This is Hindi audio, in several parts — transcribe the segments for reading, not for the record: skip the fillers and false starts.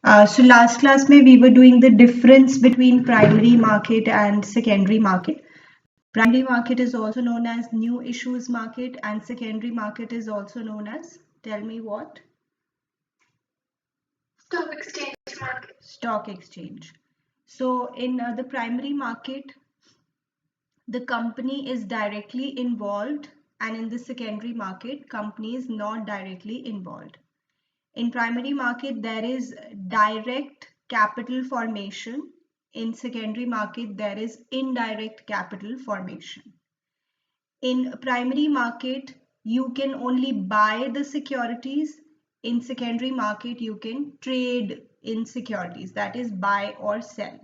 So last class में we were doing the difference between primary market and secondary market. Primary market is also known as new issues market and secondary market is also known as, tell me what? Stock exchange market. Stock exchange. So in the primary market, the company is directly involved, and in the secondary market, company is not directly involved. In primary market, there is direct capital formation. In secondary market, there is indirect capital formation. In primary market, you can only buy the securities. In secondary market, you can trade in securities, that is buy or sell.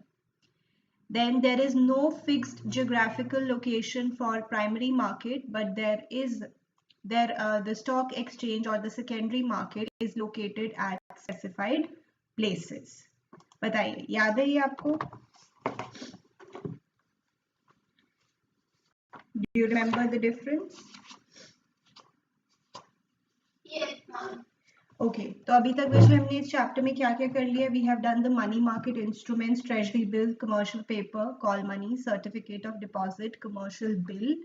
Then there is no fixed geographical location for primary market, but the stock exchange or the secondary market is located at specified places. बताइए, याद है ये आपको? Do you remember the difference? Yes, ma'am. Okay तो अभी तक वैसे हमने इस चैप्टर में क्या क्या कर लिया? We have done the money market instruments, treasury bill, commercial paper, call money, certificate of deposit, commercial bill,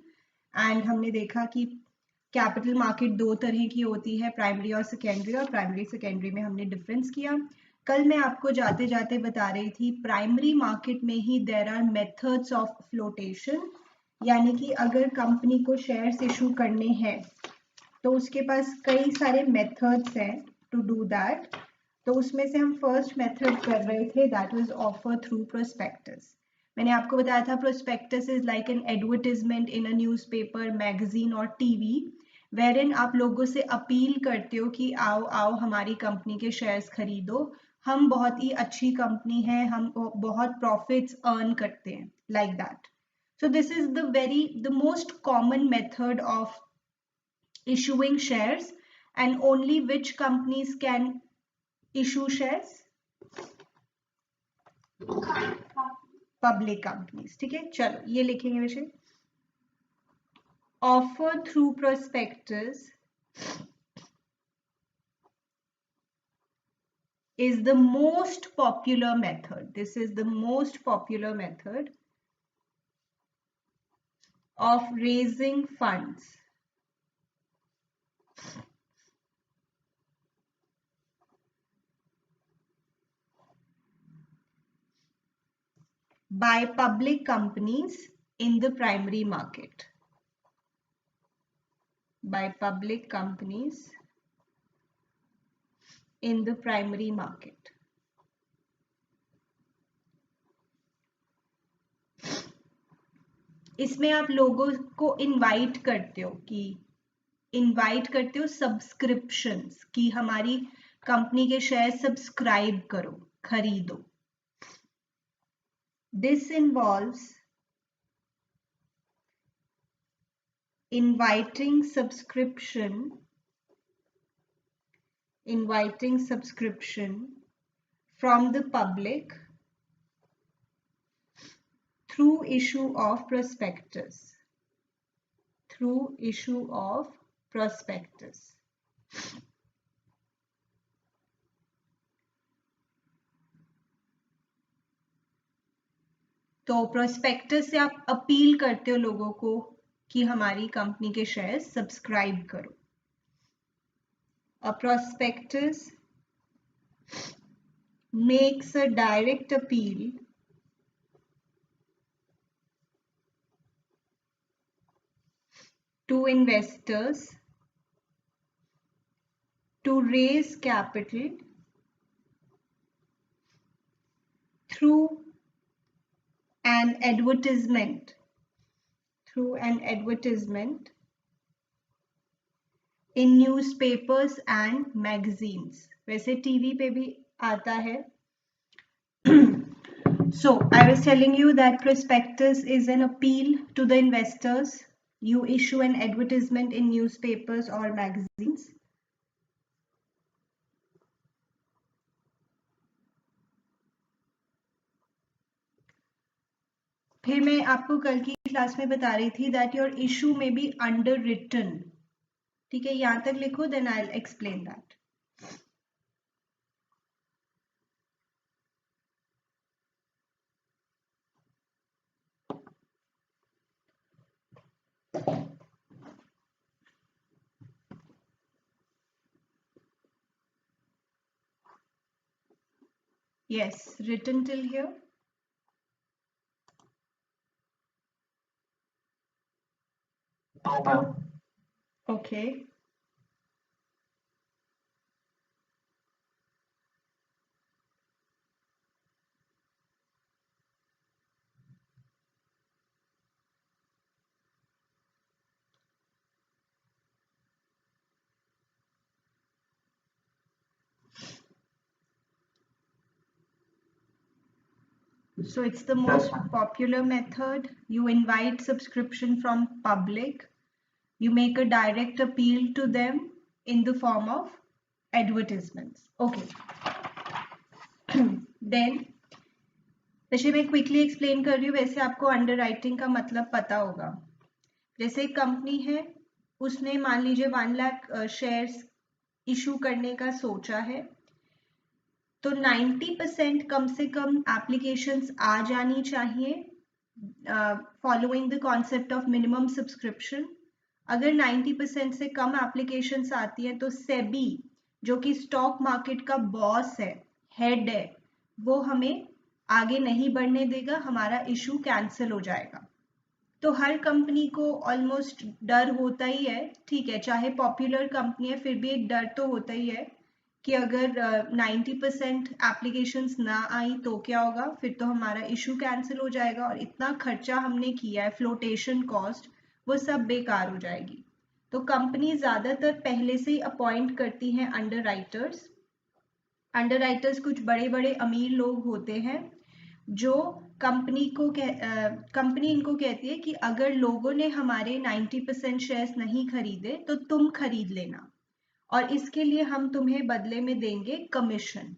and हमने देखा कि कैपिटल मार्केट दो तरह की होती है, प्राइमरी और सेकेंडरी, और प्राइमरी सेकेंडरी में हमने डिफरेंस किया. कल मैं आपको जाते जाते बता रही थी प्राइमरी मार्केट में ही there are methods of flotation, यानी कि अगर कंपनी को शेयर्स इशू करने हैं तो उसके पास कई सारे मेथड्स हैं टू डू दैट. तो उसमें से हम फर्स्ट मेथड कर रहे थे, that was offer through prospectus. मैंने आपको बताया था prospectus is like an advertisement in a newspaper, magazine और टीवी, वेरिन आप लोगों से अपील करते हो कि आओ आओ हमारी कंपनी के शेयर्स खरीदो, हम बहुत ही अच्छी कंपनी है, हम बहुत प्रॉफिट्स अर्न करते हैं, like that. So this is the most common method of issuing shares, and only which companies can issue shares? Public companies. ठीक है, चलो ये लिखेंगे वैसे. Offer through prospectus is the most popular method. This is the most popular method of raising funds by public companies in the primary market. By public companies in the primary market. इसमें आप लोगों को इनवाइट करते हो सब्सक्रिप्शंस कि हमारी कंपनी के शेयर सब्सक्राइब करो, खरीदो. This involves inviting subscription from the public through issue of prospectus. तो प्रोस्पेक्टस से आप अपील करते हो लोगों को कि हमारी कंपनी के शेयर सब्सक्राइब करो. A prospectus makes a direct appeal to investors to raise capital through an advertisement in newspapers and magazines. वैसे टीवी पे भी आता है. So I was telling you that prospectus is an appeal to the investors. You issue an advertisement in newspapers or magazines. फिर मैं आपको कल की क्लास में बता रही थी that your issue may be underwritten. ठीक है, यहां तक लिखो, then I'll explain that. Yes, written till here. No, ma'am. Okay. So it's the most popular method. You invite subscription from public. You make a direct appeal to them in the form of advertisements. Okay. Then वैसे मैं क्विकली एक्सप्लेन कर रही हूँ, वैसे आपको अंडरराइटिंग का मतलब पता होगा. जैसे एक कंपनी है, उसने मान लीजिए 1 लाख शेयर्स इशू करने का सोचा है, तो 90% कम से कम एप्लीकेशंस आ जानी चाहिए following the concept of minimum subscription. अगर 90% से कम एप्लीकेशंस आती हैं तो सेबी, जो कि स्टॉक मार्केट का बॉस है, हेड है, वो हमें आगे नहीं बढ़ने देगा, हमारा इशू कैंसिल हो जाएगा. तो हर कंपनी को ऑलमोस्ट डर होता ही है, ठीक है, चाहे पॉपुलर कंपनी है फिर भी एक डर तो होता ही है कि अगर 90% एप्लीकेशंस ना आई तो क्या होगा, फिर तो हमारा इशू कैंसिल हो जाएगा और इतना खर्चा हमने किया है, फ्लोटेशन कॉस्ट, वो सब बेकार हो जाएगी. तो कंपनी ज़्यादातर पहले से ही अपॉइंट करती हैं अंडरराइटर्स. अंडरराइटर्स कुछ बड़े बड़े अमीर लोग होते हैं जो कंपनी इनको कहती है कि अगर लोगों ने हमारे 90% शेयर्स नहीं खरीदे तो तुम खरीद लेना, और इसके लिए हम तुम्हें बदले में देंगे कमीशन.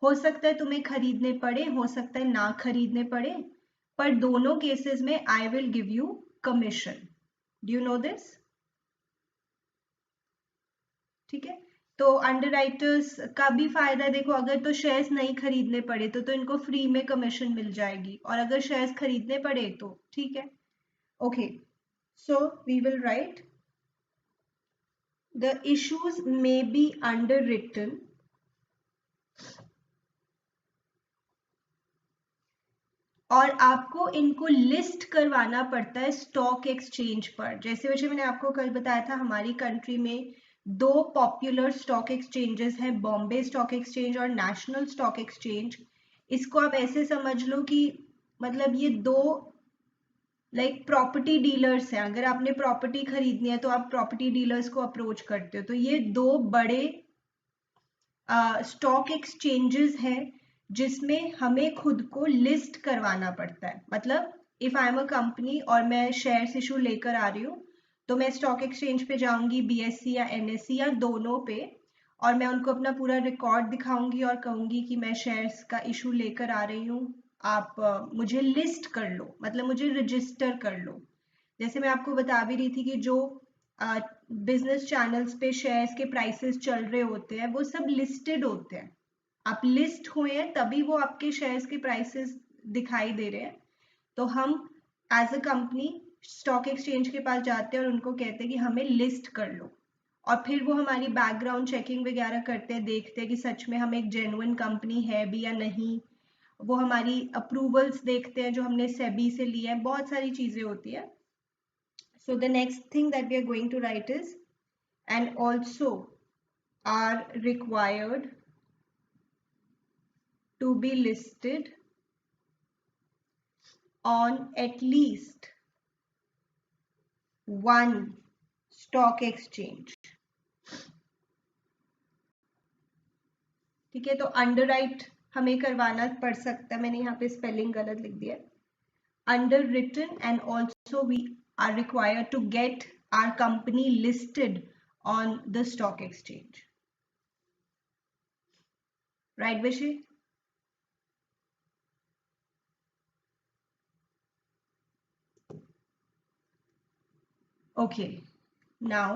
हो सकता है तुम्हें खरीदने पड़े, हो सकता है ना खरीदने पड़े, पर दोनों केसेस में I will give you commission. Do you know this? ठीक है. तो अंडरराइटर्स का भी फायदा देखो, अगर तो शेयर्स नहीं खरीदने पड़े तो इनको फ्री में कमीशन मिल जाएगी, और अगर शेयर्स खरीदने पड़े तो ठीक है. Okay, so we will write the issues may be underwritten और आपको इनको लिस्ट करवाना पड़ता है स्टॉक एक्सचेंज पर. जैसे वैसे मैंने आपको कल बताया था, हमारी कंट्री में 2 पॉपुलर स्टॉक एक्सचेंजेस हैं, बॉम्बे स्टॉक एक्सचेंज और नेशनल स्टॉक एक्सचेंज. इसको आप ऐसे समझ लो कि मतलब ये 2 प्रॉपर्टी डीलर्स हैं. अगर आपने प्रॉपर्टी खरीदनी है तो आप प्रॉपर्टी डीलर्स को अप्रोच करते हो. तो ये 2 बड़े स्टॉक एक्सचेंजेस हैं जिसमें हमें खुद को लिस्ट करवाना पड़ता है. मतलब if I am a company और मैं शेयर्स इशू लेकर आ रही हूँ, तो मैं स्टॉक एक्सचेंज पे जाऊंगी, बीएससी या एनएससी या दोनों पे, और मैं उनको अपना पूरा रिकॉर्ड दिखाऊंगी और कहूंगी कि मैं शेयर्स का इशू लेकर आ रही हूँ, आप मुझे लिस्ट कर लो, मतलब मुझे रजिस्टर कर लो. जैसे मैं आपको बता भी रही थी कि जो बिजनेस चैनल्स पे शेयर्स के प्राइसेस चल रहे होते हैं वो सब लिस्टेड होते हैं. आप लिस्ट हुए हैं तभी वो आपके शेयर्स के प्राइसेस दिखाई दे रहे हैं. तो हम as a company stock exchange के पास जाते हैं और उनको कहते हैं कि हमें लिस्ट कर लो, और फिर वो हमारी बैकग्राउंड चेकिंग वगैरह करते हैं, देखते हैं कि सच में हम एक जेन्युइन कंपनी है भी या नहीं. वो हमारी अप्रूवल्स देखते हैं जो हमने सेबी से लिए हैं, बहुत सारी चीजें होती है. So the next thing that we are going to write is, and also are required to be listed on at least one stock exchange. ठीक है, तो अंडरराइट हमें करवाना पड़ सकता है. मैंने यहाँ पे स्पेलिंग गलत लिख दिया. Underwritten, and also we are required to get our company listed on the stock exchange. Right, Vishi? Okay. Now,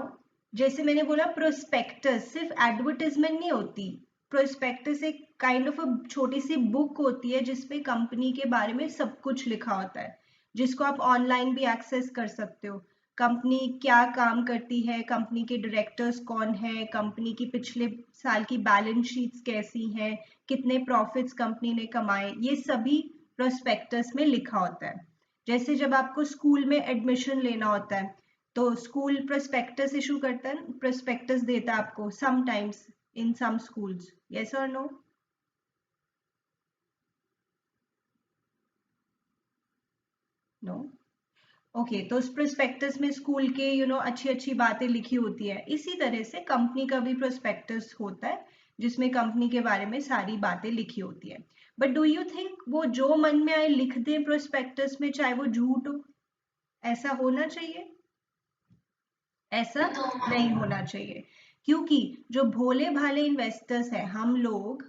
जैसे मैंने बोला प्रोस्पेक्टस सिर्फ एडवर्टाइजमेंट नहीं होती. प्रोस्पेक्टस एक काइंड ऑफ अ छोटी सी बुक होती है जिसमें कंपनी के बारे में सब कुछ लिखा होता है, जिसको आप ऑनलाइन भी एक्सेस कर सकते हो. कंपनी क्या काम करती है, कंपनी के डायरेक्टर्स कौन है, कंपनी की पिछले साल की बैलेंस शीट्स कैसी हैं, कितने प्रॉफिट्स कंपनी ने कमाए, ये सभी प्रोस्पेक्टस में लिखा होता है। जैसे जब आपको स्कूल में एडमिशन लेना होता है तो स्कूल प्रोस्पेक्टस इशू करता है, प्रोस्पेक्टस देता है आपको sometimes in some schools, yes और नो? नो? ओके, तो उस प्रोस्पेक्टस में स्कूल के अच्छी अच्छी बातें लिखी होती है। इसी तरह से कंपनी का भी प्रोस्पेक्टस होता है जिसमें कंपनी के बारे में सारी बातें लिखी होती है। बट डू यू थिंक वो जो मन में आए लिख दें प्रोस्पेक्टस में, चाहे वो झूठ हो? ऐसा होना चाहिए? ऐसा नहीं होना चाहिए, क्योंकि जो भोले भाले इन्वेस्टर्स हैं, हम लोग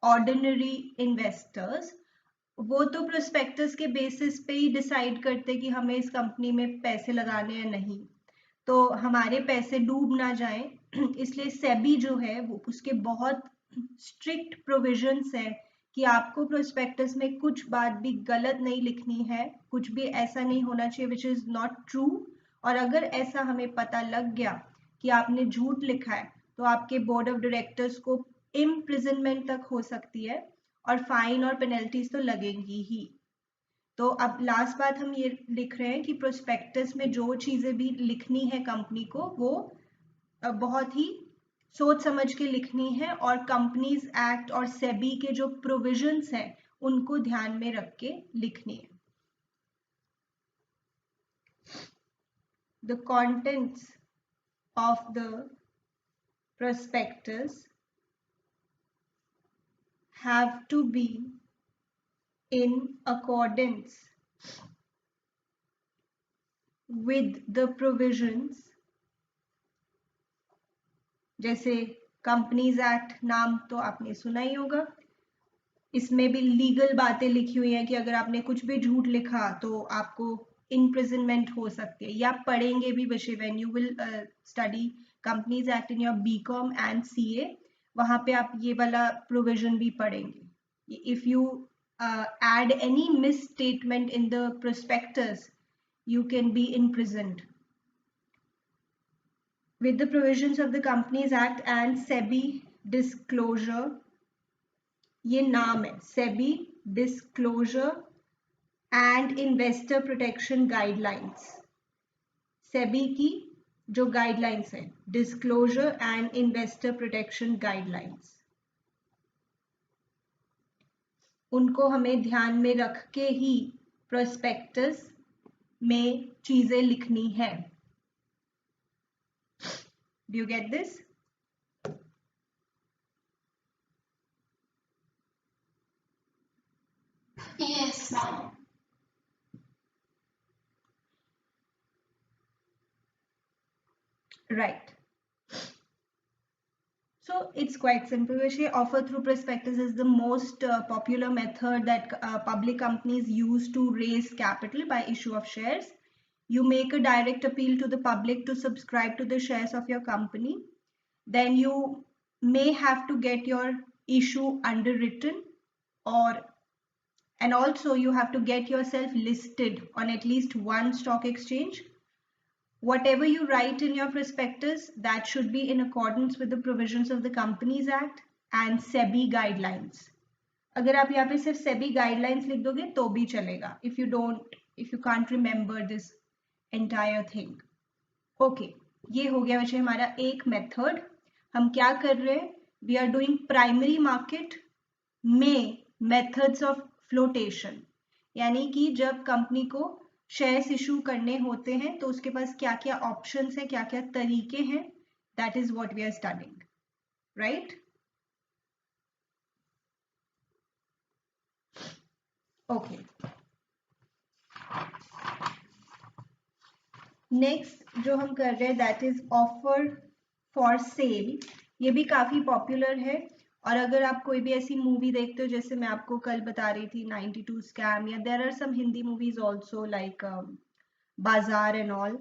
ऑर्डिनरी इन्वेस्टर्स, वो तो प्रोस्पेक्टस के बेसिस पे ही डिसाइड करते कि हमें इस कंपनी में पैसे लगाने या नहीं, तो हमारे पैसे डूब ना जाएं, इसलिए सेबी जो है वो उसके बहुत स्ट्रिक्ट प्रोविजंस हैं कि आपको प्रोस्पेक्टस में कुछ बात भी गलत नहीं लिखनी है, कुछ भी ऐसा नहीं होना चाहिए विच इज नॉट ट्रू। और अगर ऐसा हमें पता लग गया कि आपने झूठ लिखा है तो आपके बोर्ड ऑफ डायरेक्टर्स को इम्प्रिजनमेंट तक हो सकती है और फाइन और पेनल्टीज तो लगेंगी ही। तो अब लास्ट बात हम ये लिख रहे हैं कि प्रोस्पेक्टस में जो चीजें भी लिखनी है कंपनी को वो बहुत ही सोच समझ के लिखनी है और कंपनीज एक्ट और सेबी के जो प्रोविजंस हैं उनको ध्यान में रख के लिखनी है। The contents of the prospectus have to be in accordance with the provisions, जैसे कंपनीज एक्ट नाम तो आपने सुना ही होगा, इसमें भी लीगल बातें लिखी हुई हैं कि अगर आपने कुछ भी झूठ लिखा तो आपको इम्प्रिजनमेंट हो सकती है, या पढ़ेंगे भी विषय when you will study companies act in your BCom and CA, वहां पे आप ये वाला प्रोविजन भी पढ़ेंगे। If you add any misstatement in the prospectus you can be imprisoned. With the provisions of the Companies Act and SEBI disclosure, ये नाम है SEBI disclosure and investor protection guidelines, SEBI की जो गाइडलाइंस है disclosure and investor protection guidelines, उनको हमें ध्यान में रख के ही प्रोस्पेक्टस में चीजें लिखनी है। Do you get this? Yes, ma'am. Right. So it's quite simple. Vishay, offer through prospectus is the most popular method that public companies use to raise capital by issue of shares. You make a direct appeal to the public to subscribe to the shares of your company. Then you may have to get your issue underwritten, and also you have to get yourself listed on at least one stock exchange. Whatever you write in your prospectus, that should be in accordance with the provisions of the Companies Act and SEBI guidelines. अगर आप यहाँ पे सिर्फ SEBI guidelines लिख दोगे तो भी चलेगा, if you can't remember this entire thing. Okay, ये हो गया वैसे हमारा एक मेथड। हम क्या कर रहे हैं, we are doing primary market में methods of flotation, यानी कि जब कंपनी को शेयर्स इशू करने होते हैं तो उसके पास क्या क्या ऑप्शंस हैं, क्या क्या तरीके हैं, that is what we are studying, right? Okay, next जो हम कर रहे हैं that is offer for sale. ये भी काफी पॉपुलर है, और अगर आप कोई भी ऐसी मूवी देखते हो जैसे मैं आपको कल बता रही थी 92 स्कैम, या there are some Hindi movies also like Baazaar and all,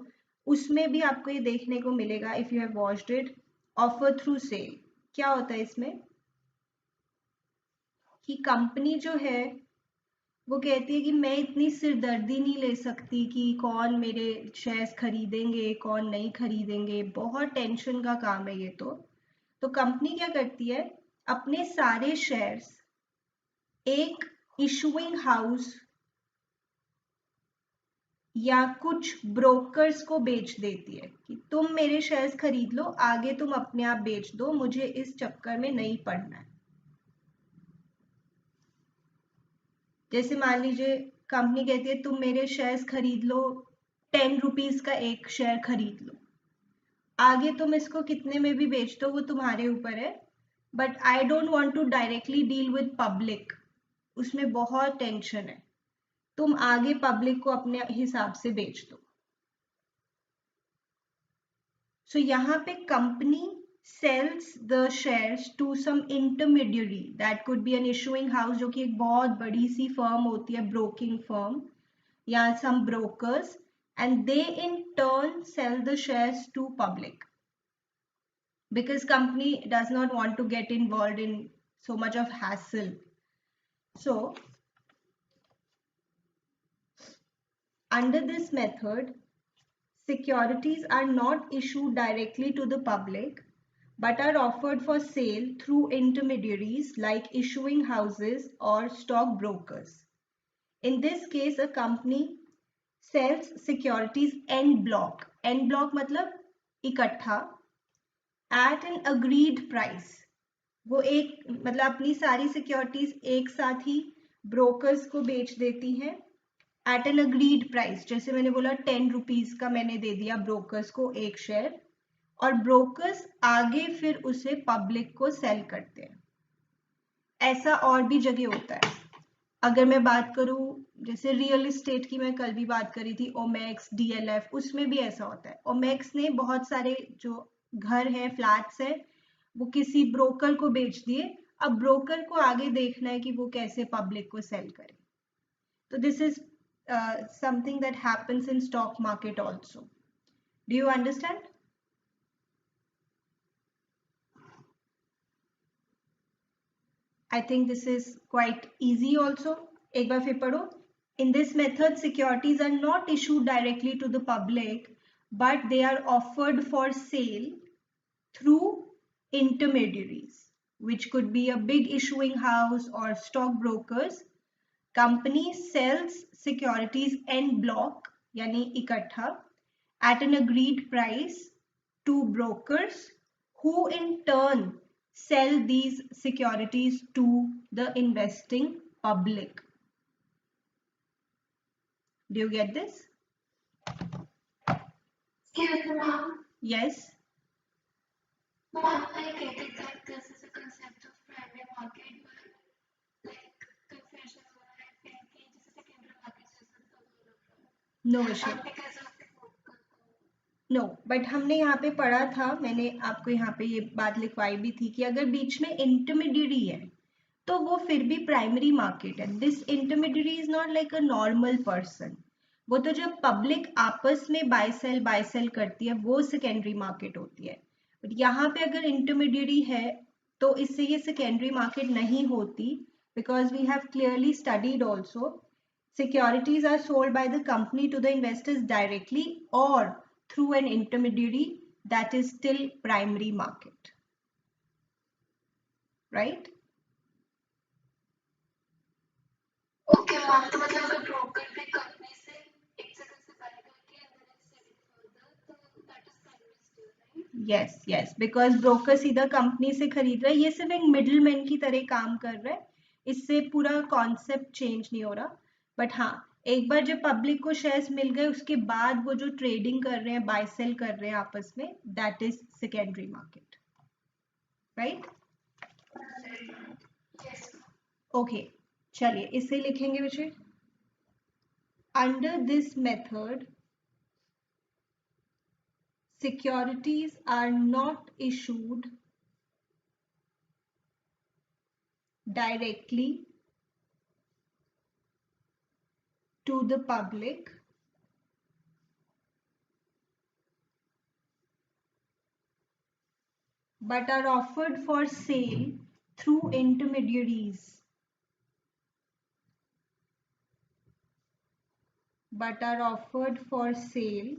उसमें भी आपको ये देखने को मिलेगा if you have watched it. Offer through sale क्या होता है इसमें कि कंपनी जो है वो कहती है कि मैं इतनी सिरदर्दी नहीं ले सकती कि कौन मेरे शेयर्स खरीदेंगे कौन नहीं खरीदेंगे, बहुत टेंशन का काम है ये। तो कंपनी क्या करती है, अपने सारे शेयर्स एक इशुइंग हाउस या कुछ ब्रोकर्स को बेच देती है कि तुम मेरे शेयर्स खरीद लो, आगे तुम अपने आप बेच दो, मुझे इस चक्कर में नहीं पड़ना है। जैसे मान लीजिए कंपनी कहती है तुम मेरे शेयर्स खरीद लो, 10 रुपीज का एक शेयर खरीद लो, आगे तुम इसको कितने में भी बेच दो वो तुम्हारे ऊपर है, but I don't want to directly deal with public, उसमें बहुत टेंशन है, तुम आगे पब्लिक को अपने हिसाब से बेच दो। सो यहाँ पे company sells the shares to some intermediary, that could be an issuing house जो कि एक बहुत बड़ी सी firm होती है, broking firm, या some brokers, and they in turn sell the shares to public because company does not want to get involved in so much of hassle. So under this method, securities are not issued directly to the public but are offered for sale through intermediaries like issuing houses or stock brokers. In this case, a company sells securities en bloc. En bloc मतलब इकट्ठा, at an agreed price. वो एक मतलब अपनी सारी सिक्योरिटीज एक साथ ही ब्रोकर्स को बेच देती हैं एट एन अग्रीड प्राइस। जैसे मैंने बोला 10 रुपीज का मैंने दे दिया ब्रोकर्स को एक शेयर, और ब्रोकर्स आगे फिर उसे पब्लिक को सेल करते हैं। ऐसा और भी जगह होता है। अगर मैं बात करूं जैसे रियल एस्टेट की, मैं कल भी बात करी थी, ओमेक्स, डीएलएफ, उसमें भी ऐसा होता है। ओमेक्स ने बहुत सारे जो घर है, फ्लैट्स है, वो किसी ब्रोकर को बेच दिए, अब ब्रोकर को आगे देखना है कि वो कैसे पब्लिक को सेल करे। तो this is something that happens in stock market also. Do you understand? I think this is quite easy also. एक बार फिर पढ़ो. In this method, securities are not issued directly to the public, but they are offered for sale through intermediaries, which could be a big issuing house or stock brokers. Company sells securities en bloc, यानी इकट्ठा, at an agreed price to brokers, who in turn sell these securities to the investing public. Do you get this? Excuse me, ma'am. Yes. Ma'am, I get it that this is a concept of primary market, but like confusion हो रहा है फिर कि जैसे secondary market से सब हो रहा है. No issue. And because of no, but हमने यहाँ पे पढ़ा था, मैंने आपको यहाँ पे ये बात लिखवाई भी थी कि अगर बीच में इंटरमीडियरी है तो वो फिर भी प्राइमरी मार्केट है। This intermediary is not like a normal person, वो तो जब पब्लिक आपस में बाय सेल करती है वो सेकेंडरी मार्केट होती है। बट यहाँ पे अगर इंटरमीडियरी है तो इससे ये सेकेंडरी मार्केट नहीं होती, because we have clearly studied also, securities are sold by the company to the investors directly or through an intermediary, that is still primary market, right? okay, ma'am, तो मतलब अगर broker भी company से एक जगह से buy करके and then sell it further, तो that is primary still, right? yes, because broker सीधा कंपनी से खरीद रहा है, ये सिर्फ एक मिडलमैन की तरह काम कर रहा है, इससे पूरा कॉन्सेप्ट चेंज नहीं हो रहा। बट हाँ, एक बार जब पब्लिक को शेयर्स मिल गए उसके बाद वो जो ट्रेडिंग कर रहे हैं, बाय सेल कर रहे हैं आपस में, that is secondary market, right? Yes. Okay, चलिए इसे लिखेंगे बच्चे। Under this method, securities are not issued directly to the public, but are offered for sale through intermediaries. but are offered for sale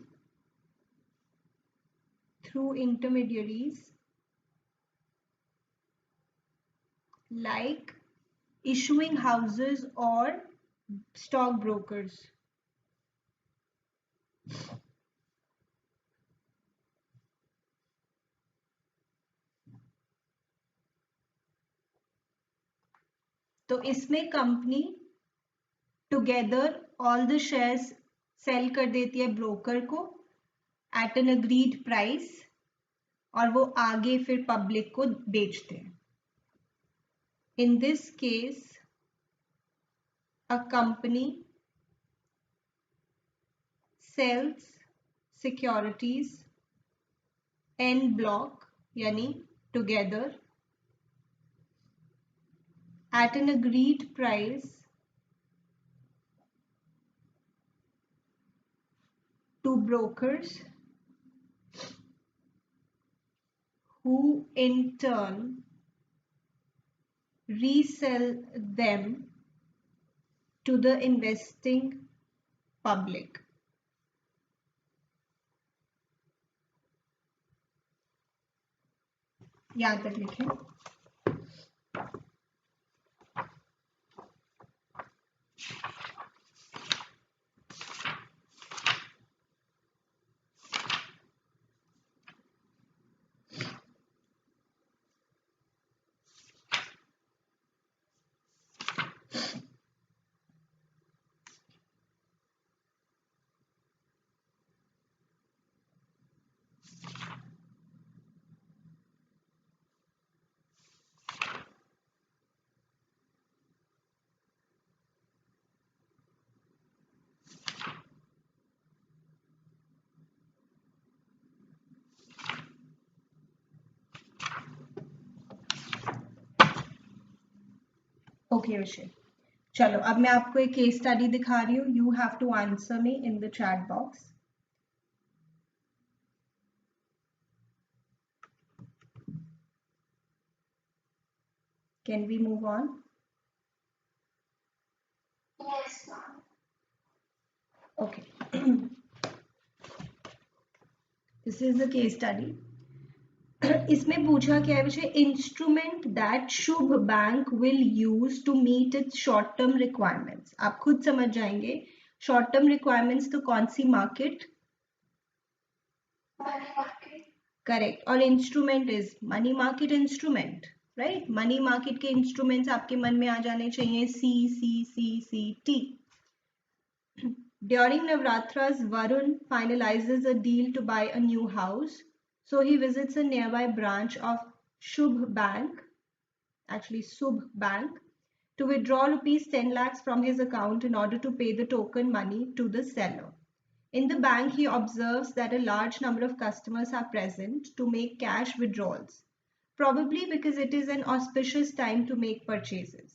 through intermediaries like issuing houses or stockbrokers. तो इसमें company together all the shares sell कर देती है ब्रोकर को एट एन अग्रीड प्राइस और वो आगे फिर पब्लिक को बेचते हैं. In this case a company sells securities en bloc यानी together at an agreed price to brokers who in turn resell them to the investing public. यहाँ तक लिखें. ओके विषय. चलो अब मैं आपको एक केस स्टडी दिखा रही हूँ. You have to answer me in the chat box. Can we move on? Yes, ma'am. Okay. This is the case study. इसमें पूछा क्या है विषय? Instrument that Shubh bank will use to meet its short term requirements. आप खुद समझ जाएंगे शॉर्ट टर्म रिक्वायरमेंट्स तो कौन सी मार्केट? Money market. करेक्ट. और instrument is money market instrument, right? Money market के इंस्ट्रूमेंट्स आपके मन में आ जाने चाहिए. CCCCT. During Navratras, Varun finalizes a deal to buy a new house. So he visits a nearby branch of Shubh Bank, actually Subh Bank, to withdraw rupees 10 lakhs from his account in order to pay the token money to the seller. In the bank, he observes that a large number of customers are present to make cash withdrawals, probably because it is an auspicious time to make purchases.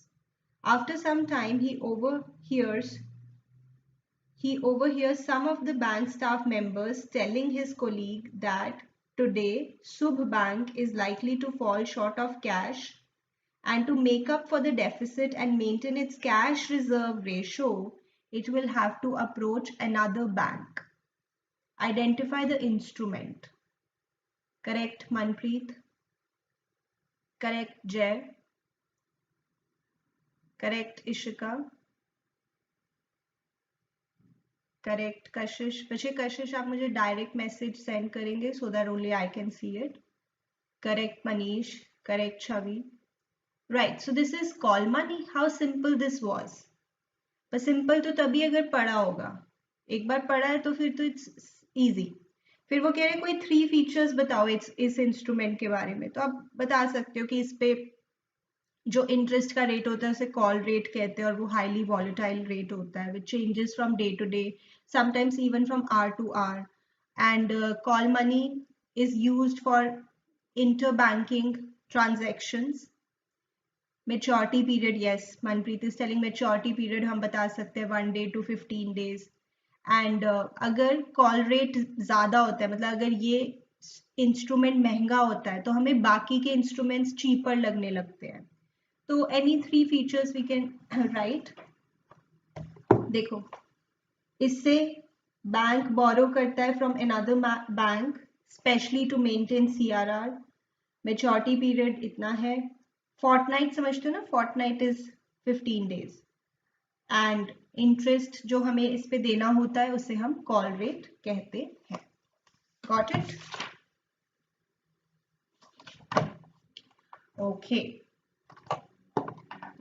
After some time, he overhears some of the bank staff members telling his colleague that today Subh Bank is likely to fall short of cash, and to make up for the deficit and maintain its cash reserve ratio, it will have to approach another bank. Identify the instrument. Correct, Manpreet? Correct, Jay? Correct, Ishika? Correct कशिश. बच्चे कशिश आप मुझे डायरेक्ट मैसेज सेंड करेंगे so that only I can see it. Correct Manish. Correct Chhavi. Right. So this is call money. How simple this was. बस सिंपल तो तभी अगर पढ़ा होगा. एक बार पढ़ा है तो फिर तो इट्स इजी. फिर वो कह रहे कोई 3 फीचर्स बताओ इस इंस्ट्रूमेंट के बारे में. तो आप बता सकते हो कि इस पे जो इंटरेस्ट का रेट होता है उसे कॉल रेट कहते हैं और वो हाईली वॉलेटाइल रेट होता है which changes from day to day, sometimes even from hour to hour. And call money is used for interbanking transactions. Maturity period, yes, Manpreet is telling maturity period हम बता सकते हैं 1 day to 15 days. And अगर कॉल रेट ज़्यादा होता है, मतलब अगर ये इंस्ट्रूमेंट महंगा होता है तो हमें बाकी के इंस्ट्रूमेंट्स चीपर लगने लगते हैं. तो any 3 features we can write. देखो इससे बैंक बोरो करता है from another bank specially to maintain CRR। Maturity period इतना है, फोर्टनाइट समझते हो ना, fortnight is 15 days. And interest जो हमें इस पे देना होता है उसे हम कॉल रेट कहते हैं। Got it? Okay,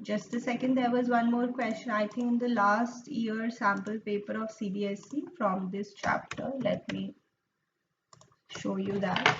just a second, there was one more question, I think in the last year sample paper of CBSE from this chapter. Let me show you that.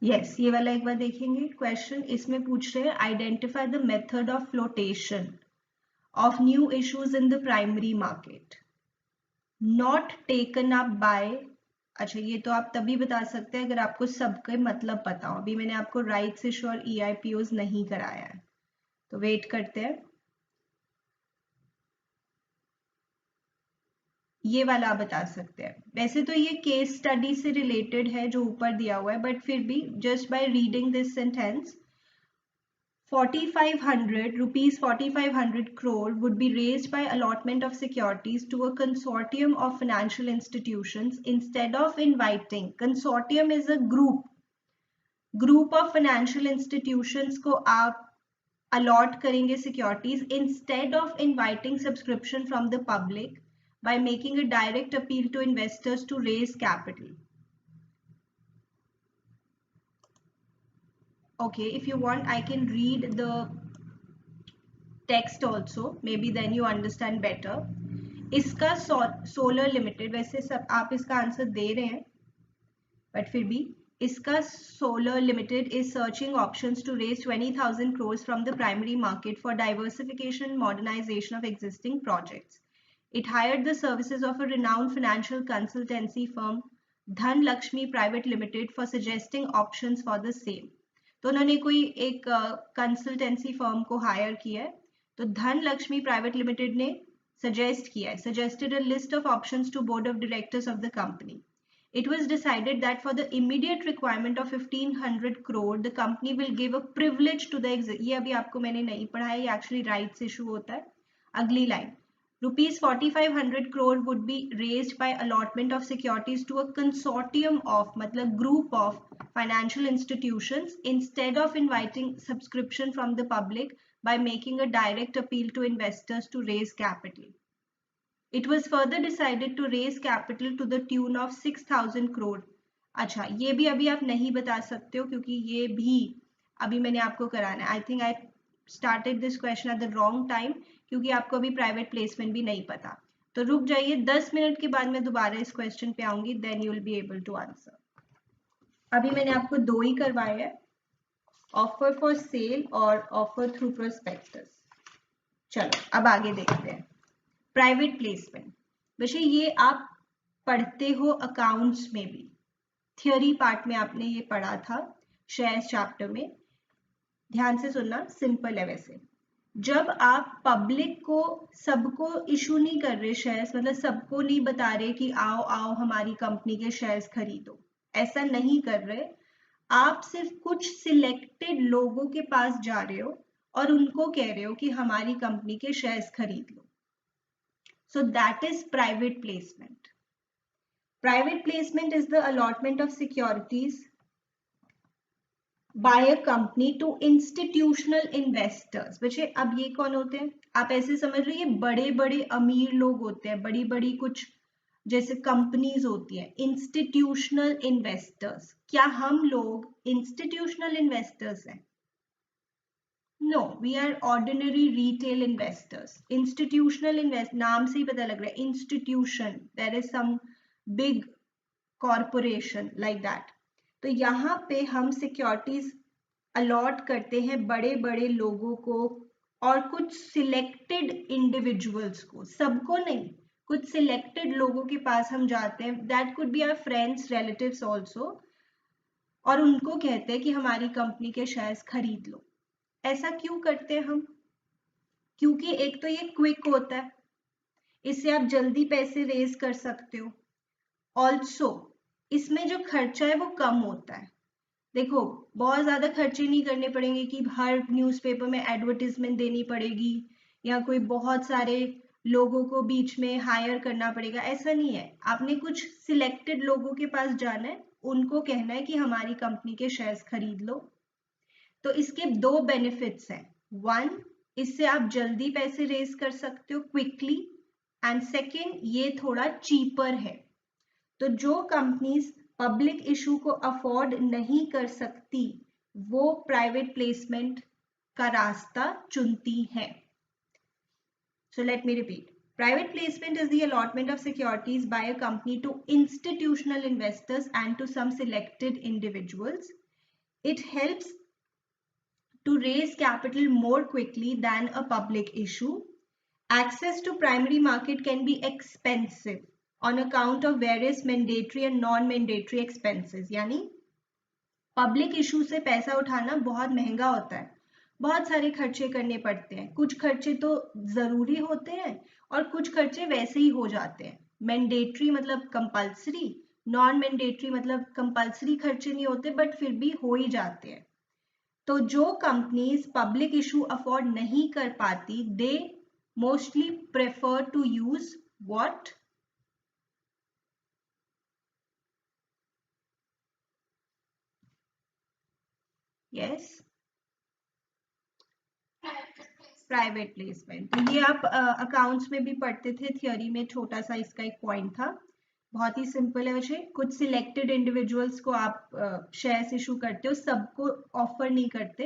Yes, ये वाला एक बार देखेंगे क्वेश्चन। इसमें पूछ रहे हैं identify the method of flotation of new issues in the primary market not taken up by. अच्छा, ये तो आप तभी बता सकते हैं अगर आपको सबके मतलब पता हो। अभी मैंने आपको राइट्स इशू और EIPOs नहीं कराया है, तो वेट करते हैं। ये वाला आप बता सकते हैं। वैसे तो ये केस स्टडी से रिलेटेड है जो ऊपर दिया हुआ है, बट फिर भी just by reading this sentence 4,500 crore would be raised by allotment of securities to a consortium of financial institutions instead of inviting. Consortium is a group of financial institutions को आप allot करेंगे securities instead of inviting subscription from the public by making a direct appeal to investors to raise capital. Okay, if you want, I can read the text also, maybe then you understand better. इसका सोलर लिमिटेड, वैसे सब आप इसका आंसर दे रहे हैं, बट फिर भी इसका solar limited is searching options to raise 20,000 crores from the primary market for diversification and modernization of existing projects. It hired the services of a renowned financial consultancy firm Dhan Lakshmi Private Limited for suggesting options for the same. तो उन्होंने कोई एक कंसल्टेंसी फर्म को हायर किया है, तो धन लक्ष्मी प्राइवेट लिमिटेड ने सजेस्ट किया है, suggested a list of options to board of directors of the company. It was decided that for the immediate requirement of 1,500 crore, the company will give a privilege to the ये अभी आपको मैंने नहीं पढ़ा है, ये एक्चुअली राइट्स इशू होता है। अगली line, Rupees 4,500 crore would be raised by allotment of securities to a consortium of, मतलब group of financial institutions instead of inviting subscription from the public by making a direct appeal to investors to raise capital. It was further decided to raise capital to the tune of 6,000 crore. अच्छा, ये भी अभी आप नहीं बता सकते हो क्योंकि ये भी अभी मैंने आपको कराना है। I think I started this question at the wrong time क्योंकि आपको अभी प्राइवेट प्लेसमेंट भी नहीं पता। तो रुक जाइए, 10 मिनट के बाद मैं दोबारा इस क्वेश्चन पे आऊंगी, then you will be able to answer. अभी मैंने आपको दो ही करवाए हैं, ऑफर फॉर सेल और ऑफर थ्रू प्रोस्पेक्टस। चलो अब आगे देखते हैं। प्राइवेट प्लेसमेंट, वैसे ये आप पढ़ते हो अकाउंट्स में भी, थियोरी पार्ट में आपने ये पढ़ा था शेयर्स चैप्टर में। ध्यान से सुनना, सिंपल है। वैसे जब आप पब्लिक को सबको इशू नहीं कर रहे शेयर्स, मतलब सबको नहीं बता रहे कि आओ आओ हमारी कंपनी के शेयर्स खरीदो, ऐसा नहीं कर रहे। आप सिर्फ कुछ सिलेक्टेड लोगों के पास जा रहे हो और उनको कह रहे हो कि हमारी कंपनी के शेयर्स खरीद लो। So that is private placement. Private placement is the allotment of securities by a company to institutional investors। बच्चे अब ये कौन होते हैं? आप ऐसे समझ लो, ये बड़े बड़े अमीर लोग होते हैं, बड़ी बड़ी कुछ जैसे कंपनीज होती हैं। इंस्टीट्यूशनल इन्वेस्टर्स, क्या हम लोग इंस्टीट्यूशनल इन्वेस्टर्स हैं? No, we are ordinary retail investors. Institutional invest, नाम से ही पता लग रहा है institution, there is some big corporation like that. तो यहाँ पे हम सिक्योरिटीज अलॉट करते हैं बड़े बड़े लोगों को और कुछ सिलेक्टेड इंडिविजुअल्स को, सबको नहीं, कुछ सिलेक्टेड लोगों के पास हम जाते हैं, that could be our friends, relatives also, और उनको कहते हैं कि हमारी कंपनी के शेयर्स खरीद लो। ऐसा क्यों करते हैं हम? क्योंकि एक तो ये क्विक होता है, इससे आप जल्दी पैसे रेज कर सकते हो, ऑल्सो इसमें जो खर्चा है वो कम होता है। देखो, बहुत ज्यादा खर्चे नहीं करने पड़ेंगे कि हर न्यूज़पेपर में एडवर्टीजमेंट देनी पड़ेगी या कोई बहुत सारे लोगों को बीच में हायर करना पड़ेगा, ऐसा नहीं है। आपने कुछ सिलेक्टेड लोगों के पास जाना है, उनको कहना है कि हमारी कंपनी के शेयर्स खरीद लो। तो इसके दो बेनिफिट्स हैं। वन, इससे आप जल्दी पैसे रेज कर सकते हो क्विकली, एंड सेकेंड, ये थोड़ा चीपर है। तो जो कंपनीज पब्लिक इशू को अफोर्ड नहीं कर सकती, वो प्राइवेट प्लेसमेंट का रास्ता चुनती हैं। So let me repeat. Private placement is the allotment of securities by a company to institutional investors and to some selected individuals. It helps to raise capital more quickly than a public issue. Access to primary market can be expensive on account of various mandatory and non-mandatory expenses. यानी पब्लिक इशू से पैसा उठाना बहुत महंगा होता है, बहुत सारे खर्चे करने पड़ते हैं। कुछ खर्चे तो जरूरी होते हैं और कुछ खर्चे वैसे ही हो जाते हैं। मैंडेटरी मतलब कंपल्सरी, नॉन मैंडेटरी मतलब कंपल्सरी खर्चे नहीं होते बट फिर भी हो ही जाते हैं। तो जो कंपनीज पब्लिक इशू अफोर्ड नहीं कर पाती, they mostly prefer to use what? Yes, private placement. तो ये आप अकाउंट्स में भी पढ़ते थे, थियोरी में छोटा सा इसका एक पॉइंट था। बहुत ही सिंपल है वैसे, कुछ सिलेक्टेड इंडिविजुअल्स को आप शेयर्स इशू करते हो, सबको ऑफर नहीं करते।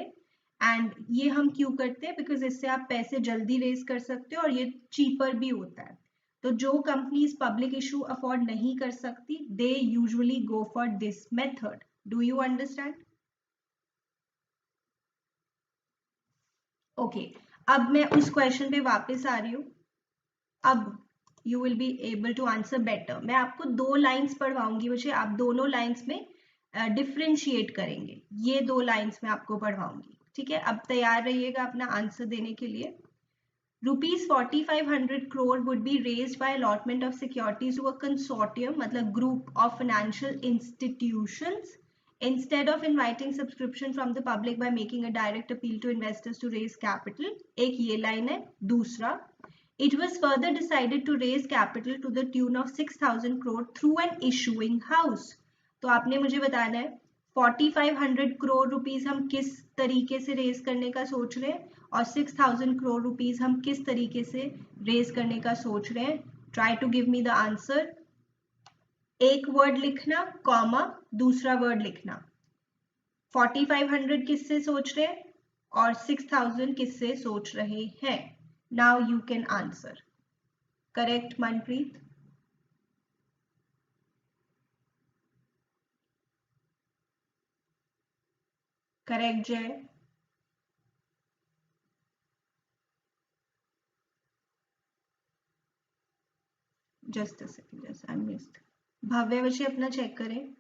एंड ये हम क्यों करते हैं? बिकॉज इससे आप पैसे जल्दी रेज कर सकते हो और ये चीपर भी होता है। तो जो कंपनीज पब्लिक इशू अफोर्ड नहीं कर सकती, they usually go for this method. Do you understand? Okay, अब मैं उस क्वेश्चन पे वापस आ रही हूँ। अब you will be able to answer better. मैं आपको दो लाइंस पढ़वाऊंगी बच्चे, आप दोनों लाइंस में डिफ्रेंशिएट करेंगे। ये दो लाइंस में आपको पढ़वाऊंगी, ठीक है? अब तैयार रहिएगा अपना आंसर देने के लिए। Rupees 4500 crore would be raised by allotment of securities to a consortium, मतलब group of financial institutions, instead of inviting subscription from the public by making a direct appeal to investors to raise capital. एक ये लाइन है। दूसरा, it was further decided to raise capital to the tune of 6000 crore through an issuing house. तो आपने मुझे बताना है 4500 करोड़ रुपीस हम किस तरीके से रेज करने का सोच रहे हैं और 6000 करोड़ रुपीस हम किस तरीके से रेज करने का सोच रहे हैं। Try to give me the answer. एक वर्ड लिखना, कॉमा, दूसरा वर्ड लिखना। 4500 किससे सोच रहे हैं और 6000 किससे सोच रहे हैं। Now you can answer. Correct Manpreet? Correct Jay? Just a second, just I missed. Bhavya विषय अपना चेक करें।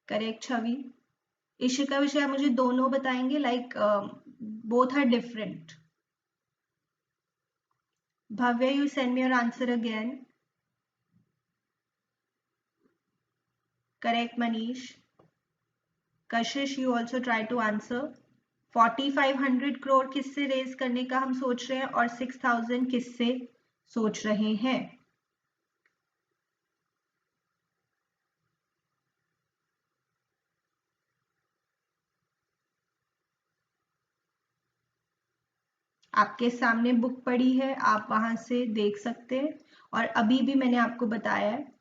करेक्ट छवि? इशिका विषय आप मुझे दोनों बताएंगे, like both are different. Bhavya, you send me your answer again. Correct Manish. Kashish, you also try to answer. 4500 crore किससे रेज करने का हम सोच रहे हैं और 6000 किससे सोच रहे हैं? आपके सामने बुक पड़ी है, आप वहां से देख सकते हैं और अभी भी मैंने आपको बताया है।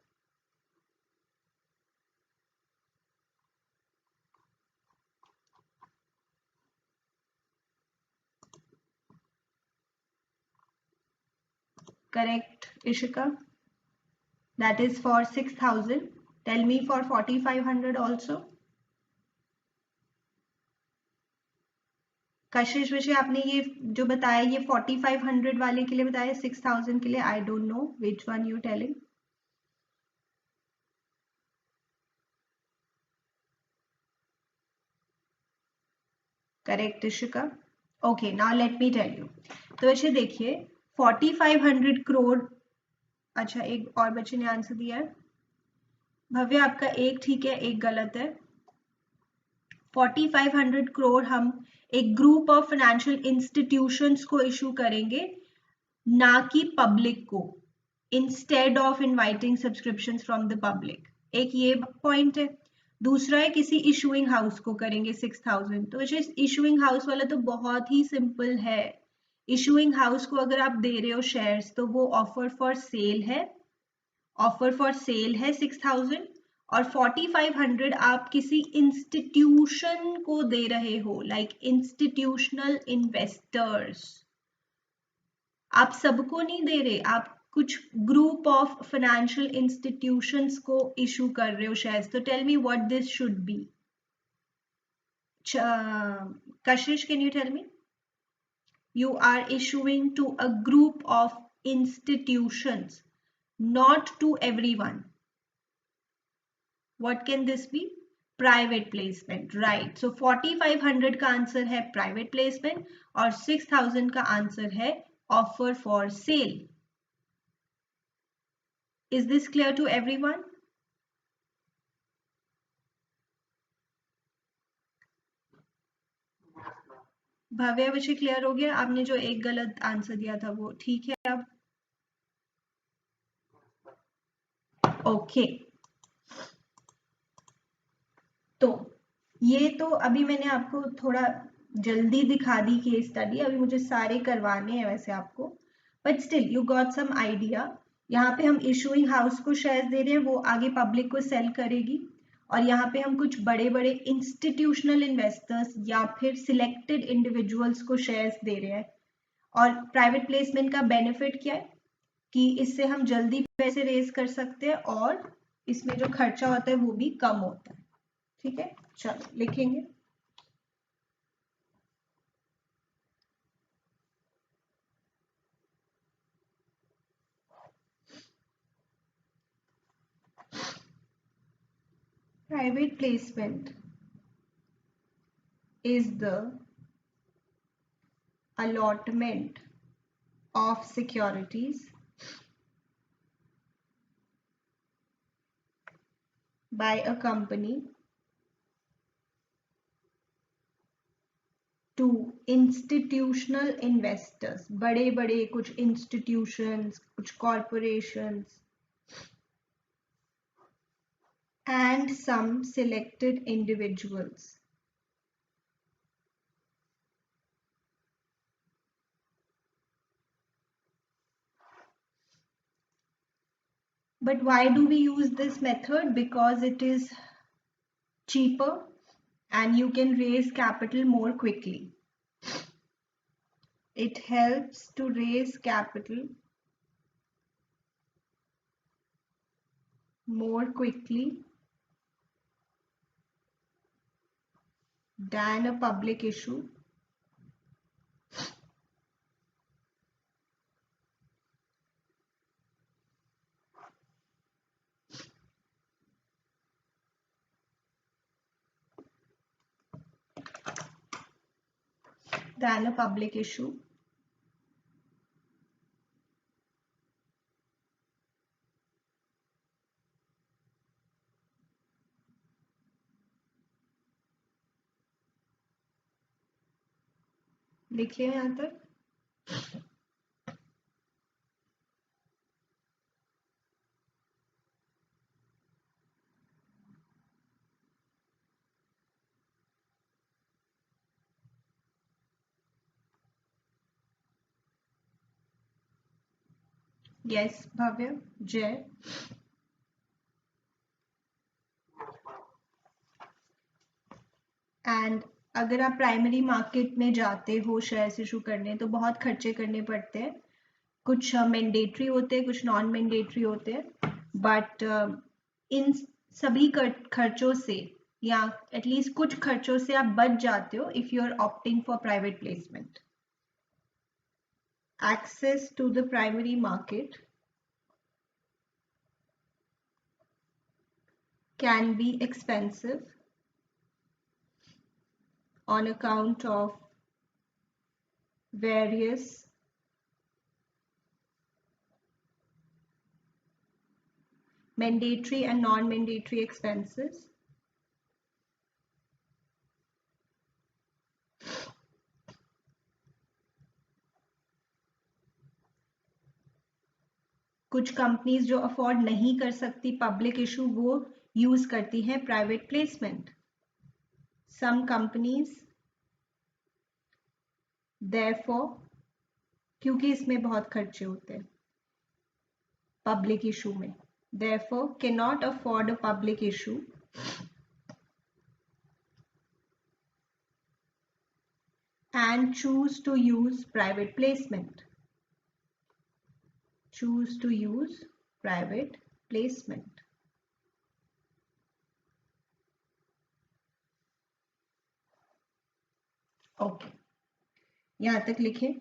Correct Ishika? That is for 6000. Tell me for 4500 also. कशिश विषय आपने ये जो बताया ये 4500 वाले के लिए बताया, 6000 के लिए I don't know which one you telling. Correct Ishika. Okay now let me tell you. तो वैसे देखिए 4500 करोड़. अच्छा एक और बच्चे ने आंसर दिया है. भव्य आपका एक ठीक है एक गलत है. 4500 करोड़ हम एक ग्रुप ऑफ फाइनेंशियल इंस्टीट्यूशंस को इशू करेंगे, ना कि पब्लिक को, instead of inviting subscriptions from the public. एक ये पॉइंट है. दूसरा है किसी इशूइंग हाउस को करेंगे 6000. तो वैसे इशूइंग हाउस वाला तो बहुत ही सिंपल है. इशूइंग हाउस को अगर आप दे रहे हो शेयर्स तो वो ऑफर फॉर सेल है. ऑफर फॉर सेल है 6000 और 4500 आप किसी इंस्टीट्यूशन को दे रहे हो, लाइक इंस्टीट्यूशनल इन्वेस्टर्स. आप सबको नहीं दे रहे, आप कुछ ग्रुप ऑफ फाइनेंशियल इंस्टीट्यूशंस को इशू कर रहे हो शेयर्स. तो tell me what this should be. Kashish, can you tell me? You are issuing to a group of institutions, not to everyone. What can this be? Private placement, right? So 4500 का आंसर है private placement और 6000 का आंसर है offer for sale. Is this clear to everyone? भव्य विषय क्लियर हो गया. आपने जो एक गलत आंसर दिया था वो ठीक है अब. ओके तो ये तो अभी मैंने आपको थोड़ा जल्दी दिखा दी केस स्टडी. अभी मुझे सारे करवाने हैं वैसे आपको, but still you got some idea. यहाँ पे हम इशूइंग हाउस को शेयर दे रहे हैं, वो आगे पब्लिक को सेल करेगी. और यहाँ पे हम कुछ बड़े बड़े इंस्टीट्यूशनल इन्वेस्टर्स या फिर सिलेक्टेड इंडिविजुअल्स को शेयर्स दे रहे हैं. और प्राइवेट प्लेसमेंट का बेनिफिट क्या है कि इससे हम जल्दी पैसे रेज कर सकते हैं और इसमें जो खर्चा होता है वो भी कम होता है. ठीक है चलो लिखेंगे. Private placement is the allotment of securities by a company to institutional investors. बड़े बड़े कुछ institutions, कुछ corporations and some selected individuals. But why do we use this method? Because it is cheaper and you can raise capital more quickly. It helps to raise capital more quickly than a public issue. Than a public issue. लिखिए यहाँ तक. Yes, भव्य, जय. एंड अगर आप प्राइमरी मार्केट में जाते हो शेयर्स इशू करने तो बहुत खर्चे करने पड़ते हैं. कुछ मैंडेटरी होते हैं, कुछ नॉन मैंडेटरी होते हैं. बट इन सभी खर्चों से या एटलीस्ट कुछ खर्चों से आप बच जाते हो if you are opting for private placement. Access to the primary market can be expensive on account of various mandatory and non-mandatory expenses. कुछ कंपनीज जो अफोर्ड नहीं कर सकती पब्लिक इशू वो यूज करती हैं private placement. Some companies therefore, क्योंकि इसमें बहुत खर्चे होते हैं पब्लिक इशू में, therefore cannot afford a public issue and choose to use private placement. Choose to use private placement. Okay, यहां तक लिखें.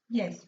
Yes.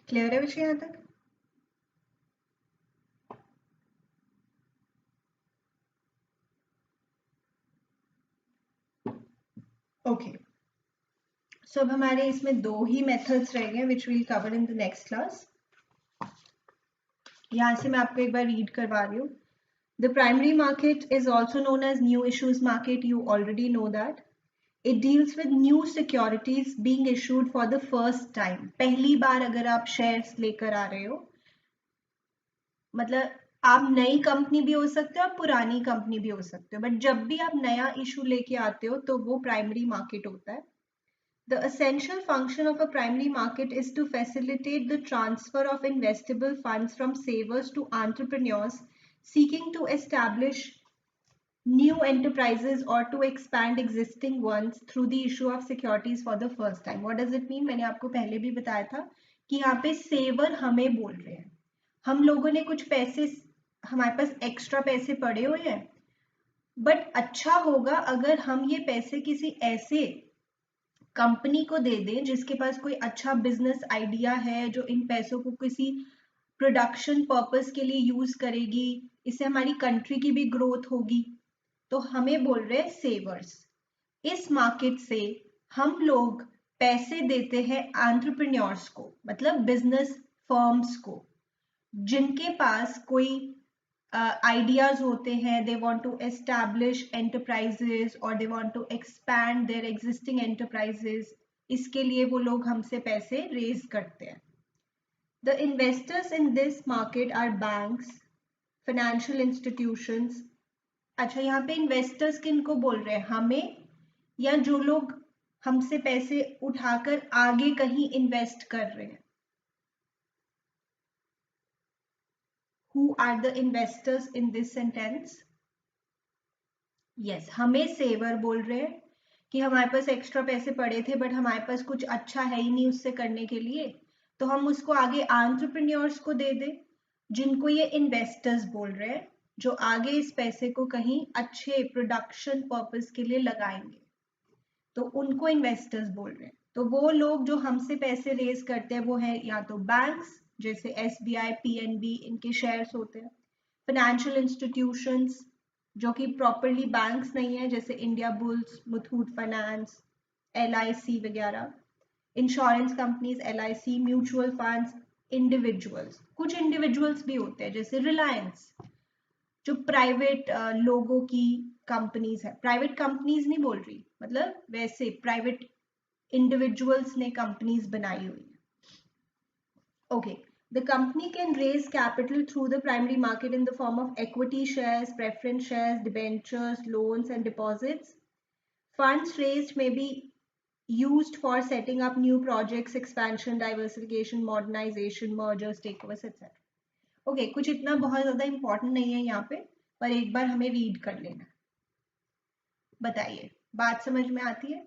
क्लियर है विषय यहां तक? ओके, सो अब हमारे इसमें दो ही मेथड्स रह गए which will cover in the next class. यहां से मैं आपको एक बार रीड करवा रही हूँ. The primary market is also known as new issues market. You already know that. It deals with new securities being issued for the first time. पहली बार अगर आप शेयर्स लेकर आ रहे हो, मतलब आप नई कंपनी भी हो सकते हो और पुरानी कंपनी भी हो सकते हो, बट जब भी आप नया इशू लेके आते हो तो वो प्राइमरी मार्केट होता है. The essential function of a primary market is to facilitate the transfer of investable funds from savers to entrepreneurs seeking to establish new enterprises or to expand existing ones through the issue of securities for the first time. What does it mean? मैंने आपको पहले भी बताया था कि यहाँ पे सेवर हमें बोल रहे हैं. हम लोगों ने कुछ पैसे, हमारे पास एक्स्ट्रा पैसे पड़े हुए हैं, बट अच्छा होगा अगर हम ये पैसे किसी ऐसे कंपनी को दे दें जिसके पास कोई अच्छा बिजनेस आइडिया है, जो इन पैसों को किसी प्रोडक्शन पर्पस के लिए यूज करेगी, इससे हमारी कंट्री की भी ग्रोथ होगी. तो हमें बोल रहे हैं सेवर्स. इस मार्केट से हम लोग पैसे देते हैं एंटरप्रेन्योर्स को, मतलब बिजनेस फर्म्स को, जिनके पास कोई ideas होते हैं. They want to establish enterprises or they want to expand their existing enterprises. इसके लिए वो लोग हमसे पैसे रेज करते हैं. The investors in this market are banks, financial institutions. अच्छा, यहाँ पे इन्वेस्टर्स किनको बोल रहे हैं, हमें या जो लोग हमसे पैसे उठाकर आगे कहीं इन्वेस्ट कर रहे हैं? Who are the investors in this sentence? Yes, हमें सेवर बोल रहे हैं कि हमारे पास एक्स्ट्रा पैसे पड़े थे बट हमारे पास कुछ अच्छा है ही नहीं उससे करने के लिए, तो हम उसको आगे एंटरप्रेन्योर्स को दे दें, जिनको ये इन्वेस्टर्स बोल रहे हैं, जो आगे इस पैसे को कहीं अच्छे प्रोडक्शन पर्पस के लिए लगाएंगे, तो उनको इन्वेस्टर्स बोल रहे हैं. तो वो लोग जो हमसे पैसे रेज करते हैं वो है या तो बैंक्स, जैसे SBI, PNB, इनके शेयर्स होते हैं. फाइनेंशियल इंस्टीट्यूशंस जो कि प्रॉपरली बैंक्स नहीं है, जैसे India bulls, Muthoot finance, LIC वगैरह. Insurance companies, LIC, mutual funds, individuals, कुछ इंडिविजुअल्स भी होते हैं जैसे रिलायंस. जो प्राइवेट लोगों की कंपनीज है, प्राइवेट कंपनीज नहीं बोल रही, मतलब वैसे प्राइवेट इंडिविजुअल्स ने कंपनीज बनाई हुई है। Okay, the company can raise capital through the primary market in the form of equity shares, preference shares, debentures, loans and deposits. Funds raised may be used for setting up new projects, expansion, diversification, modernization, mergers, takeovers, etc. Okay, कुछ इतना बहुत ज्यादा इंपॉर्टेंट नहीं है यहाँ पे, पर एक बार हमें रीड कर लेना। बताइए, बात समझ में आती है?